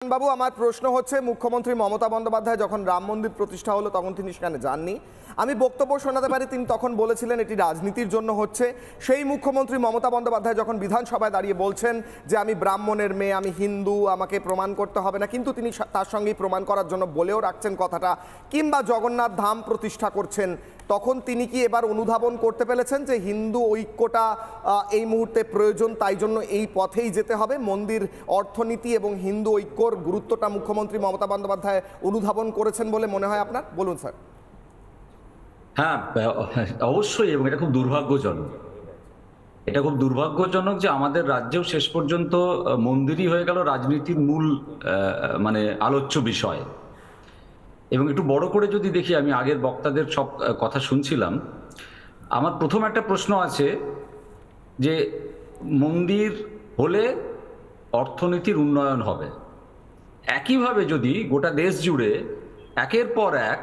বাবু, আমার প্রশ্ন হচ্ছে, মুখ্যমন্ত্রী মমতা বন্দ্যোপাধ্যায় যখন রাম মন্দির প্রতিষ্ঠা হলো তখন তিনি সেখানে যাননি। আমি বক্তব্য শোনাতে পারি, তিনি তখন বলেছিলেন এটি রাজনীতির জন্য হচ্ছে। সেই মুখ্যমন্ত্রী মমতা বন্দ্যোপাধ্যায় যখন বিধানসভায় দাঁড়িয়ে বলছেন যে আমি ব্রাহ্মণের মেয়ে, আমি হিন্দু, আমাকে প্রমাণ করতে হবে না, কিন্তু তিনি তার সঙ্গেই প্রমাণ করার জন্য বলেও রাখছেন কথাটা, কিংবা জগন্নাথ ধাম প্রতিষ্ঠা করছেন, তখন তিনি কি এবার অনুধাবন করতে পেরেছেন যে হিন্দু ঐক্যটা এই মুহূর্তে প্রয়োজন, তাই জন্য এই পথেই যেতে হবে? মন্দির অর্থনীতি এবং হিন্দু ঐক্যর গুরুত্বটা মুখ্যমন্ত্রী মমতা বন্দ্যোপাধ্যায় অনুধাবন করেছেন বলে মনে হয় আপনার? বলুন স্যার। হ্যাঁ, অবশ্যই, এবং এটা খুব দুর্ভাগ্যজনক। এটা খুব দুর্ভাগ্যজনক যে আমাদের রাজ্যেও শেষ পর্যন্ত মন্দিরই হয়ে গেল রাজনীতির মূল আলোচ্য বিষয়। এবং একটু বড় করে যদি দেখি, আমি আগের বক্তাদের সব কথা শুনছিলাম, আমার প্রথম একটা প্রশ্ন আছে যে মন্দির হলে অর্থনীতির উন্নয়ন হবে। একইভাবে যদি গোটা দেশ জুড়ে একের পর এক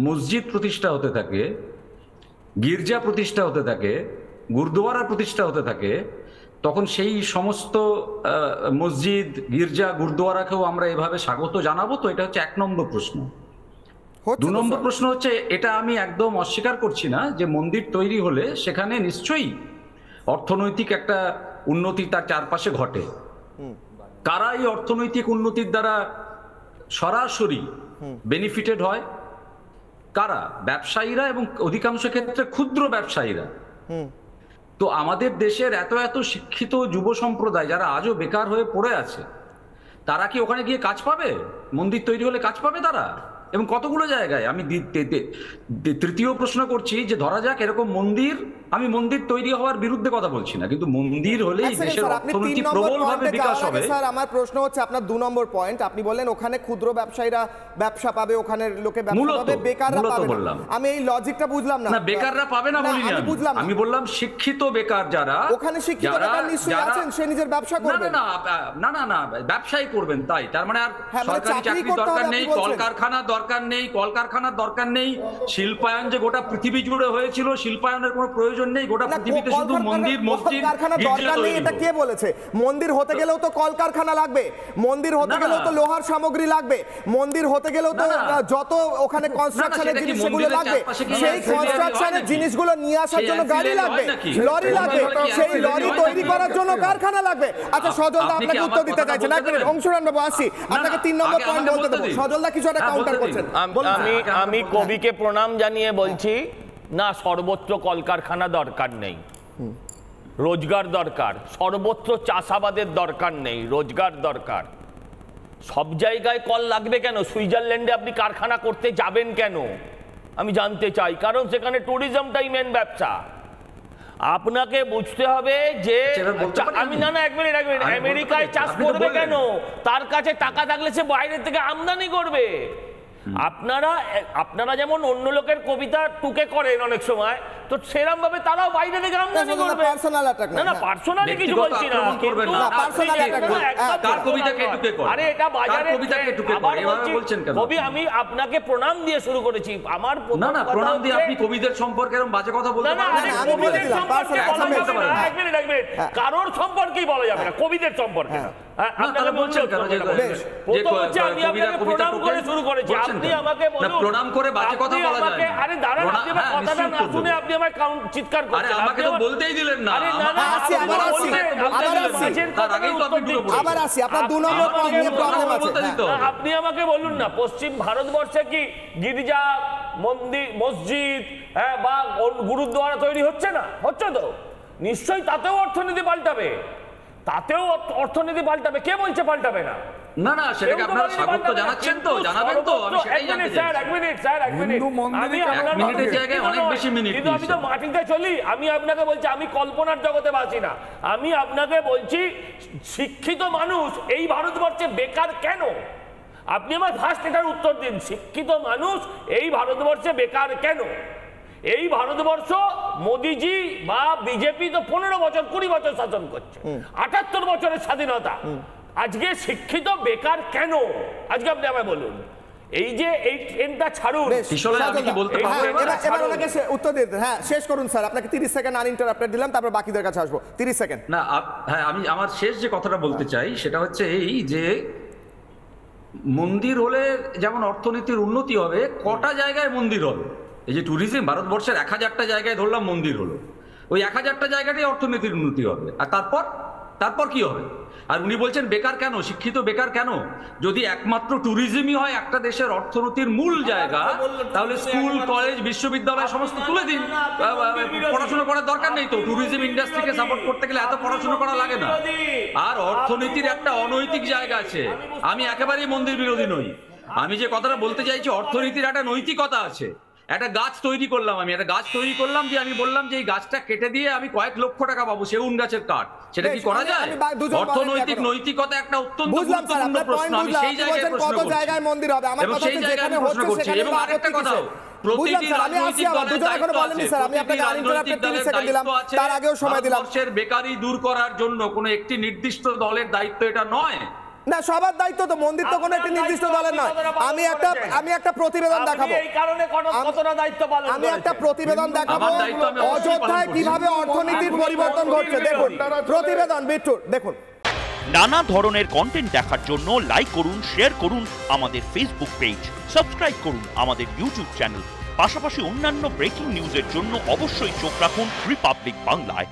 মসজিদ প্রতিষ্ঠা হতে থাকে, গির্জা প্রতিষ্ঠা হতে থাকে, গুরুদুয়ারা প্রতিষ্ঠা হতে থাকে, তখন সেই সমস্ত মসজিদ, গির্জা, গুরুদুয়ারাকেও আমরা এভাবে স্বাগত জানাবো? তো এটা হচ্ছে এক নম্বর প্রশ্ন। দু নম্বর প্রশ্ন হচ্ছে, এটা আমি একদম অস্বীকার করছি না যে মন্দির তৈরি হলে সেখানে নিশ্চয়ই অর্থনৈতিক একটা উন্নতি তার চারপাশে ঘটে। কারা এই অর্থনৈতিক উন্নতির দ্বারা সরাসরি বেনিফিটেড হয়? কারা? ব্যবসায়ীরা, এবং অধিকাংশ ক্ষেত্রে ক্ষুদ্র ব্যবসায়ীরা। তো আমাদের দেশের এত এত শিক্ষিত যুব সম্প্রদায় যারা আজও বেকার হয়ে পড়ে আছে, তারা কি ওখানে গিয়ে কাজ পাবে? মন্দির তৈরি হলে কাজ পাবে তারা? এবং কতগুলো জায়গায়। আমি তৃতীয় প্রশ্ন করছি যে ধরা যাক এরকম মন্দির, আমি মন্দির তৈরি হওয়ার বিরুদ্ধে কথা বলছি না, কিন্তু মন্দির হলেই দেশের অর্থনীতি প্রবলভাবে বিকাশ হবে। স্যার, আমার প্রশ্ন হচ্ছে, আপনার 2 নম্বর পয়েন্ট, আপনি বললেন ওখানে ক্ষুদ্র ব্যবসায়ীরা ব্যবসা পাবে, ওখানে লোকে ব্যবসা পাবে, বেকাররা পাবে না। আমি এই লজিকটা বুঝলাম না। না, বেকাররা পাবে না বলিনি আমি বললাম শিক্ষিত বেকার যারা, ওখানে শিক্ষিত বেকার নিশ্চয়ই আছেন, সে নিজের ব্যবসা করবেন। না না না, ব্যবসাই করবেন, তাই তার মানে আর সরকারি চাকরি দরকার নেই, কলকারখানার দরকার নেই, কলকারখানার দরকার নেই, শিল্পায়ন যে গোটা পৃথিবী জুড়ে হয়েছিল, শিল্পায়নের কোনো প্রয়োজন নেই। গোটা পৃথিবীতে শুধু মন্দির, মসজিদ, কারখানা দরকার নেই, এটা কে বলেছে? মন্দির হতে গেলেও তো কলকারখানা লাগবে, মন্দির হতে গেলেও তো লোহার সামগ্রী লাগবে, মন্দির হতে গেলেও তো যত ওখানে কনস্ট্রাকশনের জিনিস সেগুলো লাগবে, সেই কনস্ট্রাকশনের জিনিসগুলো নিয়ে আসার জন্য গাড়ি লাগবে, লরি লাগবে, সেই লরি তৈরি করার জন্য কারখানা লাগবে। আচ্ছা, সজলদা আপনাকে উত্তর দিতে চাইছেন। এক মিনিট, অংশুরান বাবু আসি, আপনাকে 3 নম্বর পয়েন্ট বলতে দেবো। সজলদা কিছু একটা কাউন্টার করছেন। আমি কবিকে প্রণাম জানিয়ে বলছি, না, সর্বত্র কলকারখানা দরকার নেই, রোজগার দরকার। সর্বত্র চাষাবাদের দরকার নেই, রোজগার দরকার। সব জায়গায় কল লাগবে কেন? সুইজারল্যান্ডে আপনি কারখানা করতে যাবেন কেন আমি জানতে চাই? কারণ সেখানে ট্যুরিজমটাই মেন ব্যবসা। আপনাকে বুঝতে হবে যে আমি না, এক মিনিট, আমেরিকায় চাষ করবে কেন? তার কাছে টাকা থাকলে সে বাইরে থেকে আমদানি করবে। আপনারা যেমন অন্য লোকের কবিতা টুকে করেন অনেক সময়, তো সেরকম ভাবে তারাও বাইরে থেকে আমদানি করবে। না, পার্সোনালি কিছু বলছি না, আরে এটা বাজারে কবি। আমি আপনাকে প্রণাম দিয়ে শুরু করেছি। আমার প্রণাম দিয়ে আপনি কবিদের সম্পর্কে এরকম বাজে কথা বলতে পারেন না। কারোর সম্পর্কেই বলা যাবে না, কবিদের সম্পর্কে না। প্রণাম করে বাজে কথা বলা যায় না। আরে দাঁড়ান, আপনি আমার কথাটা না শুনে আপনি আমায় চিৎকার করছেন। আরে আমাকে তো বলতেই দিলেন না। আপনি আমাকে বলুন না, পশ্চিম ভারতবর্ষে কি গির্জা, মন্দির, মসজিদ বা গুরুদ্বারা তৈরি হচ্ছে না? হচ্ছে তো, নিশ্চয়ই তাতেও অর্থনীতি পাল্টাবে, কে বলছে পাল্টাবে না? না না, সেটাকে আপনারা স্বাগত জানাচ্ছেন তো, জানাবেন তো। আমি সেটাই জানতে চাই। এক মিনিট, আমি আপনার মিনিটের জায়গায় অনেক বেশি মিনিট, কিন্তু আমি তো মাটিতে চলি। আমি আপনাকে বলছি, আমি কল্পনার জগতে বাঁচি না। আমি আপনাকে বলছি, শিক্ষিত মানুষ এই ভারতবর্ষে বেকার কেন? আপনি আমার ফার্স্ট এটার উত্তর দিন। শিক্ষিত মানুষ এই ভারতবর্ষে বেকার কেন? এই ভারতবর্ষ মোদিজি বা বিজেপি তো 15 বছর 20 বছর শাসন করছে, 78 বছরের স্বাধীনতা। আজকে শিক্ষিত বেকার কেন? আজকে আপনি আমায় বলুন। এই যে এই ট্রেনটা ছাড়ুন। উত্তর দিন। হ্যাঁ, শেষ করুন স্যার, আপনাকে 30 সেকেন্ড আনইন্টারাপ্টেড দিলাম, তারপর বাকিদের কাছে আসবো। 30 সেকেন্ড। না, হ্যাঁ, আমি আমার শেষ যে কথাটা বলতে চাই সেটা হচ্ছে এই যে মন্দির হলে যেমন অর্থনীতির উন্নতি হবে, কটা জায়গায় মন্দির হবে? এই যে ট্যুরিজম, ভারতবর্ষের 1000টা জায়গায় ধরলাম মন্দির হলো, ওই 1000টা জায়গাটাই অর্থনীতির উন্নতি হবে। আর তারপর কি হবে? আর উনি বলছেন বেকার কেন, শিক্ষিত বেকার কেন? যদি একমাত্র ট্যুরিজমই হয় একটা দেশের অর্থনীতির মূল জায়গা, তাহলে স্কুল, কলেজ, বিশ্ববিদ্যালয় সমস্ত তুলে দিন। পড়াশোনা করার দরকার নেই তো। ট্যুরিজম ইন্ডাস্ট্রিকে সাপোর্ট করতে গেলে এত পড়াশোনা করা লাগে না। আর অর্থনীতির একটা অনৈতিক জায়গা আছে। আমি একেবারেই মন্দির বিরোধী নই। আমি যে কথাটা বলতে চাইছি, অর্থনীতির একটা নৈতিকতা আছে। একটা গাছ তৈরি করলাম, দিয়ে আমি বললাম যে এই গাছটা কেটে দিয়ে আমি কয়েক লক্ষ টাকা পাবো, সেগুন গাছের কাঠ। সেটা কি করা যায়? অর্থনৈতিক নৈতিকতা একটা অত্যন্ত গুরুত্বপূর্ণ প্রশ্ন। আমি সেই জায়গায় প্রশ্ন করছি এবং সেই জায়গায় আমি প্রশ্ন করছি। এবং আরেকটা কথা, প্রতিটি রাজনৈতিক দলের দায়িত্ব আছে, ভারতবর্ষের বেকারি দূর করার জন্য কোনো একটি নির্দিষ্ট দলের দায়িত্ব এটা নয়। না, সবার দায়িত্ব তো, মন্দির তো কোনো একটি নির্দিষ্ট দলের নয়। আমি একটা প্রতিবেদন দেখাবো, আমি একটা প্রতিবেদন দেখাবো অযোধ্যায় কিভাবে অর্থনীতির পরিবর্তন ঘটছে। দেখুন প্রতিবেদন, বিট্টু দেখুন। নানা ধরনের কন্টেন্ট দেখার জন্য লাইক করুন, শেয়ার করুন আমাদের ফেসবুক পেজ, সাবস্ক্রাইব করুন আমাদের ইউটিউব চ্যানেল। পাশাপাশি অন্যান্য ব্রেকিং নিউজের জন্য অবশ্যই চোখ রাখুন রিপাবলিক বাংলায়।